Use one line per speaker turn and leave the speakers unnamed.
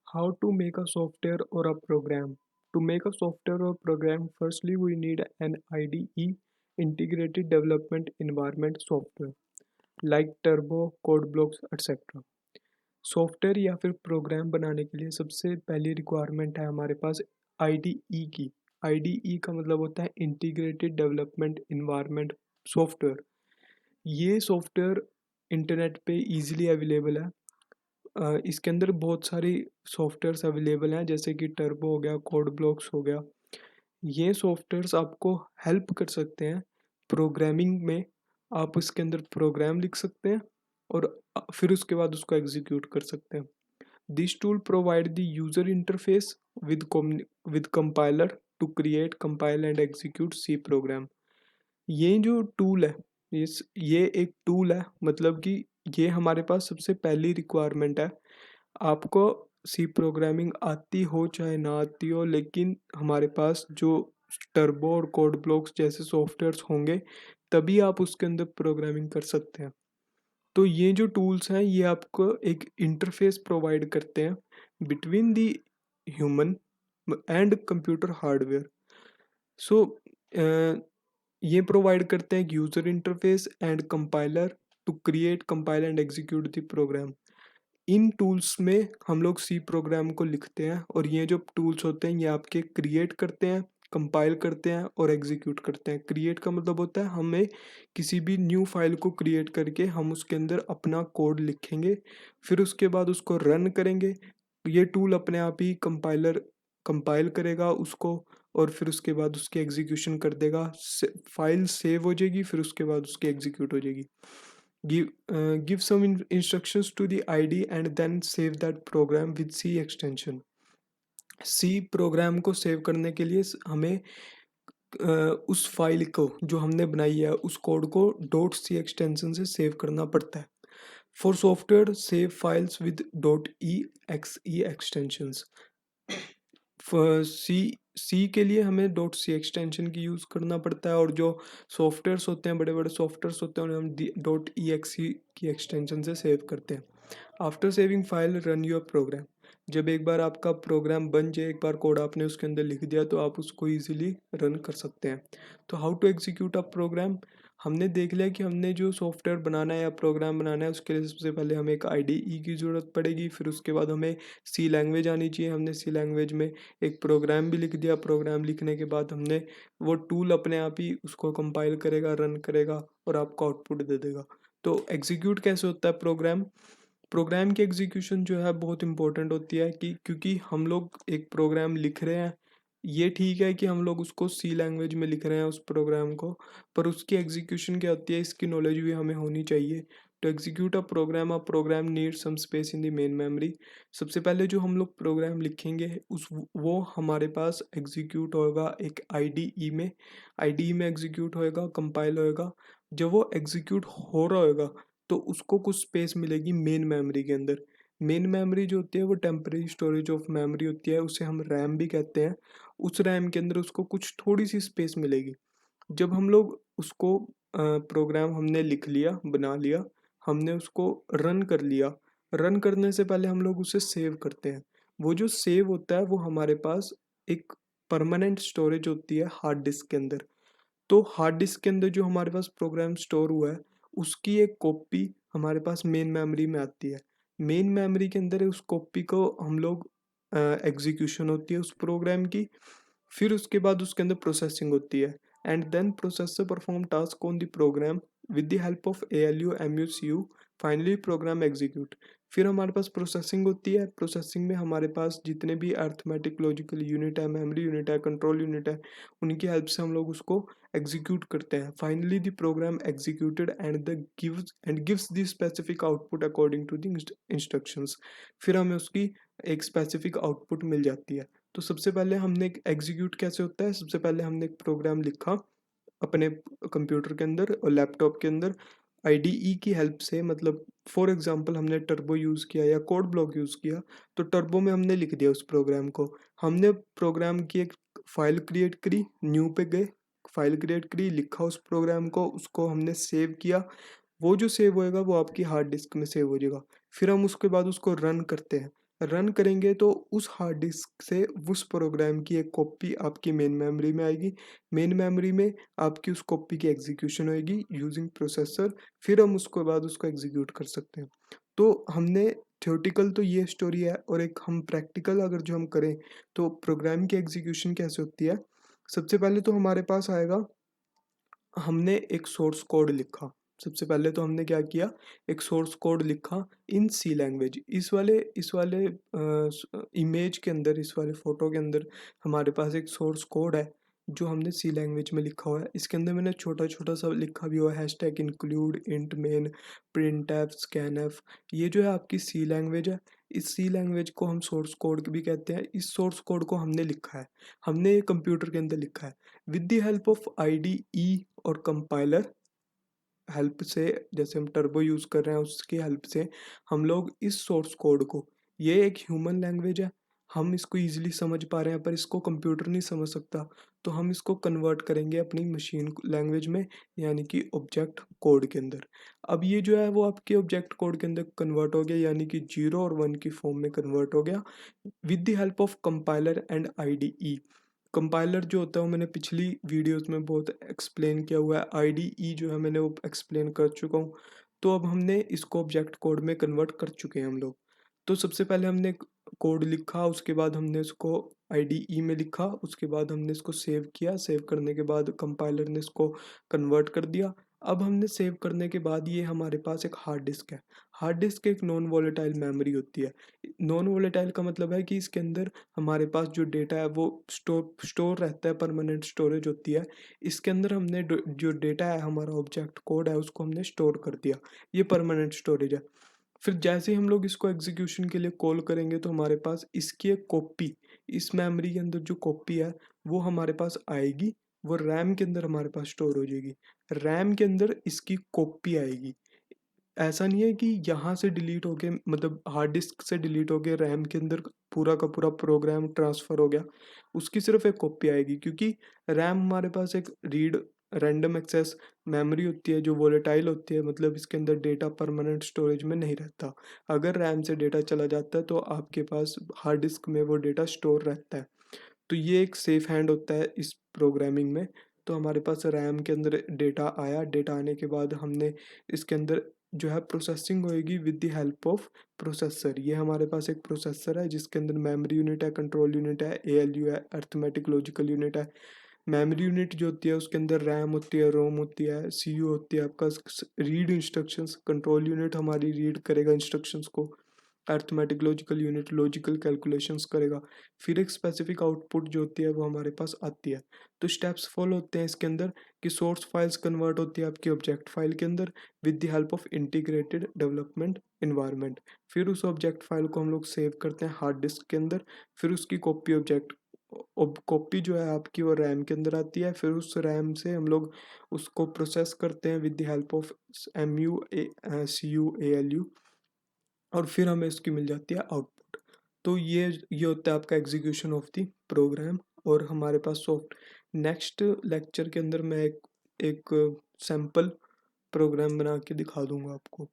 How to make a software or a program? To make a software or program, firstly we need an IDE, integrated development environment software, like Turbo, CodeBlocks, etc. Software या फिर programme बनाने के लिए सबसे पहली requirement है हमारे पास IDE की। आईडीई का मतलब होता है इंटीग्रेटेड डेवलपमेंट इन्वायरमेंट सॉफ्टवेयर। ये सॉफ्टवेयर इंटरनेट पे इजीली अवेलेबल है। इसके अंदर बहुत सारी सॉफ्टवेयर्स अवेलेबल हैं, जैसे कि टर्बो हो गया, कोड ब्लॉक्स हो गया। ये सॉफ्टवेयर्स आपको हेल्प कर सकते हैं प्रोग्रामिंग में। आप इसके अंदर प्रोग्राम लिख सकते हैं और फिर उसके बाद उसको एग्जीक्यूट कर सकते हैं। This tool provide the user interface with compiler to create compile and execute C program. ये जो टूल है, ये एक टूल है, मतलब कि ये हमारे पास सबसे पहली रिक्वायरमेंट है। आपको सी प्रोग्रामिंग आती हो चाहे ना आती हो, लेकिन हमारे पास जो टर्बो और कोड ब्लॉक्स जैसे सॉफ्टवेयर्स होंगे तभी आप उसके अंदर प्रोग्रामिंग कर सकते हैं। तो ये जो टूल्स हैं ये आपको एक इंटरफेस प्रोवाइड करते हैं between the human and computer hardware. So ये प्रोवाइड करते हैं user interface and compiler to create compile and execute the program. इन टूल्स में हम लोग सी प्रोग्राम को लिखते हैं और ये जो टूल्स होते हैं ये आपके क्रिएट करते हैं, कंपाइल करते हैं और एग्जीक्यूट करते हैं। क्रिएट का मतलब होता है हमें किसी भी न्यू फाइल को क्रिएट करके हम उसके अंदर अपना कोड लिखेंगे, फिर उसके बाद उसको रन करेंगे। ये टूल अपने आप ही कंपाइल करेगा उसको और फिर उसके बाद उसकी एग्जीक्यूशन कर देगा। फाइल सेव हो जाएगी, फिर उसके बाद उसकी एग्जीक्यूट हो जाएगी। Give some instructions to the ID and then save that program with C extension। C program को सेव करने के लिए हमें उस फाइल को जो हमने बनाई है उस कोड को डॉट सी एक्सटेंशन से सेव करना पड़ता है। For software save files with dot E X E extensions. C के लिए हमें डॉट सी एक्सटेंशन की यूज़ करना पड़ता है, और जो सॉफ्टवेयर्स होते हैं, बड़े बड़े सॉफ्टवेयर्स होते हैं, उन्हें हम डॉट ई एक्स ई की एक्सटेंशन से सेव करते हैं। After saving file run your program. जब एक बार आपका प्रोग्राम बन जाए, एक बार कोड आपने उसके अंदर लिख दिया, तो आप उसको इजीली रन कर सकते हैं। तो how to execute a program. हमने देख लिया कि हमने जो सॉफ्टवेयर बनाना है या प्रोग्राम बनाना है उसके लिए सबसे पहले हमें एक आईडीई की ज़रूरत पड़ेगी, फिर उसके बाद हमें सी लैंग्वेज आनी चाहिए। हमने सी लैंग्वेज में एक प्रोग्राम भी लिख दिया। प्रोग्राम लिखने के बाद हमने वो टूल अपने आप ही उसको कंपाइल करेगा, रन करेगा और आपको आउटपुट दे देगा। तो एग्जीक्यूट कैसे होता है प्रोग्राम। प्रोग्राम की एग्जीक्यूशन जो है बहुत इंपॉर्टेंट होती है, कि क्योंकि हम लोग एक प्रोग्राम लिख रहे हैं। ये ठीक है कि हम लोग उसको सी लैंग्वेज में लिख रहे हैं उस प्रोग्राम को, पर उसकी एग्जीक्यूशन क्या होती है इसकी नॉलेज भी हमें होनी चाहिए। तो execute a program need some space in the main memory. सबसे पहले जो हम लोग प्रोग्राम लिखेंगे उस वो हमारे पास एग्जीक्यूट होगा एक आईडीई में। आईडीई में एग्जीक्यूट होएगा, कंपाइल होएगा। जब वो एग्जीक्यूट हो रहा होगा तो उसको कुछ स्पेस मिलेगी मेन मेमोरी के अंदर। मेन मेमोरी जो होती है वो टेम्परेरी स्टोरेज ऑफ मेमोरी होती है, उसे हम रैम भी कहते हैं। उस रैम के अंदर उसको कुछ थोड़ी सी स्पेस मिलेगी। जब हम लोग उसको प्रोग्राम हमने लिख लिया, बना लिया, हमने उसको रन कर लिया। रन करने से पहले हम लोग उसे सेव करते हैं। वो जो सेव होता है वो हमारे पास एक परमानेंट स्टोरेज होती है हार्ड डिस्क के अंदर। तो हार्ड डिस्क के अंदर जो हमारे पास प्रोग्राम स्टोर हुआ है उसकी एक कॉपी हमारे पास मेन मेमोरी में आती है। मेन मेमोरी के अंदर उस कॉपी को हम लोग एग्जीक्यूशन होती है उस प्रोग्राम की। फिर उसके बाद उसके अंदर प्रोसेसिंग होती है, and then processor perform task on the program with the help of ALU MU. Finally program execute. फिर हमारे पास प्रोसेसिंग होती है। प्रोसेसिंग में हमारे पास जितने भी अर्थमेटिक लॉजिकल यूनिट है, मेमोरी यूनिट है, कंट्रोल यूनिट है, उनकी हेल्प से हम लोग उसको एग्जीक्यूट करते हैं। Finally the program executed and gives the specific output according to the instructions. फिर हमें उसकी एक स्पेसिफिक आउटपुट मिल जाती है। तो सबसे पहले हमने एग्जीक्यूट कैसे होता है, सबसे पहले हमने एक प्रोग्राम लिखा अपने कंप्यूटर के अंदर और लैपटॉप के अंदर आईडीई की हेल्प से। मतलब फॉर एग्जांपल हमने टर्बो यूज़ किया या कोड ब्लॉक यूज़ किया, तो टर्बो में हमने लिख दिया उस प्रोग्राम को। हमने प्रोग्राम की एक फाइल क्रिएट करी, न्यू पे गए, फाइल क्रिएट करी, लिखा उस प्रोग्राम को, उसको हमने सेव किया। वो जो सेव होएगा वो आपकी हार्ड डिस्क में सेव हो जाएगा। फिर हम उसके बाद उसको रन करते हैं। रन करेंगे तो उस हार्ड डिस्क से उस प्रोग्राम की एक कॉपी आपकी मेन मेमोरी में आएगी। मेन मेमोरी में आपकी उस कॉपी की एग्जीक्यूशन होएगी यूजिंग प्रोसेसर, फिर हम उसके बाद उसको एग्जीक्यूट कर सकते हैं। तो हमने थ्योरेटिकल तो ये स्टोरी है, और एक हम प्रैक्टिकल अगर जो हम करें तो प्रोग्राम की एग्जीक्यूशन कैसे होती है। सबसे पहले तो हमारे पास आएगा, हमने एक सोर्स कोड लिखा। सबसे पहले तो हमने क्या किया, एक सोर्स कोड लिखा इन सी लैंग्वेज। इस वाले इमेज के अंदर, इस वाले फोटो के अंदर हमारे पास एक सोर्स कोड है जो हमने सी लैंग्वेज में लिखा हुआ है। इसके अंदर मैंने छोटा छोटा सा लिखा भी हुआ है, hashtag include int main print F scan F. ये जो है आपकी सी लैंग्वेज है। इस सी लैंग्वेज को हम सोर्स कोड भी कहते हैं। इस सोर्स कोड को हमने लिखा है, हमने ये कंप्यूटर के अंदर लिखा है with the help of IDE और कंपाइलर हेल्प से। जैसे हम टर्बो यूज़ कर रहे हैं उसकी हेल्प से हम लोग इस सोर्स कोड को, ये एक ह्यूमन लैंग्वेज है, हम इसको ईजिली समझ पा रहे हैं पर इसको कंप्यूटर नहीं समझ सकता, तो हम इसको कन्वर्ट करेंगे अपनी मशीन लैंग्वेज में, यानी कि ऑब्जेक्ट कोड के अंदर। अब ये जो है वो आपके ऑब्जेक्ट कोड के अंदर कन्वर्ट हो गया, यानी कि 0 और 1 की फॉर्म में कन्वर्ट हो गया with the help of compiler and IDE। Compiler जो होता है वो मैंने पिछली वीडियोस में बहुत एक्सप्लेन किया हुआ है, IDE जो है मैंने वो एक्सप्लेन कर चुका हूँ। तो अब हमने इसको ऑब्जेक्ट कोड में कन्वर्ट कर चुके हैं हम लोग। तो सबसे पहले हमने कोड लिखा, उसके बाद हमने उसको IDE में लिखा, उसके बाद हमने इसको सेव किया, सेव करने के बाद कंपाइलर ने इसको कन्वर्ट कर दिया। अब हमने सेव करने के बाद ये हमारे पास एक हार्ड डिस्क है। हार्ड डिस्क एक नॉन वोलेटाइल मेमोरी होती है। नॉन वोलेटाइल का मतलब है कि इसके अंदर हमारे पास जो डेटा है वो स्टोर रहता है, परमानेंट स्टोरेज होती है। इसके अंदर हमने जो डेटा है, हमारा ऑब्जेक्ट कोड है, उसको हमने स्टोर कर दिया, ये परमानेंट स्टोरेज है। फिर जैसे ही हम लोग इसको एग्जीक्यूशन के लिए कॉल करेंगे तो हमारे पास इसकी एक कॉपी, इस मेमोरी के अंदर जो कॉपी है वो हमारे पास आएगी, वो रैम के अंदर हमारे पास स्टोर हो जाएगी। रैम के अंदर इसकी कॉपी आएगी। ऐसा नहीं है कि यहाँ से डिलीट होके, मतलब हार्ड डिस्क से डिलीट होके रैम के अंदर पूरा का पूरा प्रोग्राम ट्रांसफ़र हो गया, उसकी सिर्फ एक कॉपी आएगी, क्योंकि रैम हमारे पास एक रीड रैंडम एक्सेस मेमोरी होती है जो वोलेटाइल होती है, मतलब इसके अंदर डेटा परमानेंट स्टोरेज में नहीं रहता। अगर रैम से डेटा चला जाता है तो आपके पास हार्ड डिस्क में वो डेटा स्टोर रहता है। तो ये एक सेफ हैंड होता है इस प्रोग्रामिंग में। तो हमारे पास रैम के अंदर डेटा आया, डेटा आने के बाद हमने इसके अंदर जो है प्रोसेसिंग होएगी with the help of processor. ये हमारे पास एक प्रोसेसर है जिसके अंदर मेमोरी यूनिट है, कंट्रोल यूनिट है, ALU है, अर्थमेटिक लॉजिकल यूनिट है। मेमोरी यूनिट जो होती है उसके अंदर रैम होती है, रोम होती है, CPU होती है आपका रीड इंस्ट्रक्शंस। कंट्रोल यूनिट हमारी रीड करेगा इंस्ट्रक्शंस को। Arithmetic logical unit logical calculations करेगा। फिर एक स्पेसिफिक आउटपुट जो होती है वो हमारे पास आती है। तो स्टेप्स फॉलो होते हैं इसके अंदर कि सोर्स फाइल्स कन्वर्ट होती है आपकी ऑब्जेक्ट फाइल के अंदर with the help of integrated development environment. फिर उस ऑब्जेक्ट फाइल को हम लोग सेव करते हैं हार्ड डिस्क के अंदर। फिर उसकी कॉपी जो है आपकी वो रैम के अंदर आती है। फिर उस रैम से हम लोग उसको प्रोसेस करते हैं with the help of MU CU ALU, और फिर हमें इसकी मिल जाती है आउटपुट। तो ये होता है आपका एग्जीक्यूशन ऑफ द प्रोग्राम। और हमारे पास सॉफ्ट नेक्स्ट लेक्चर के अंदर मैं एक सैम्पल प्रोग्राम बना के दिखा दूंगा आपको।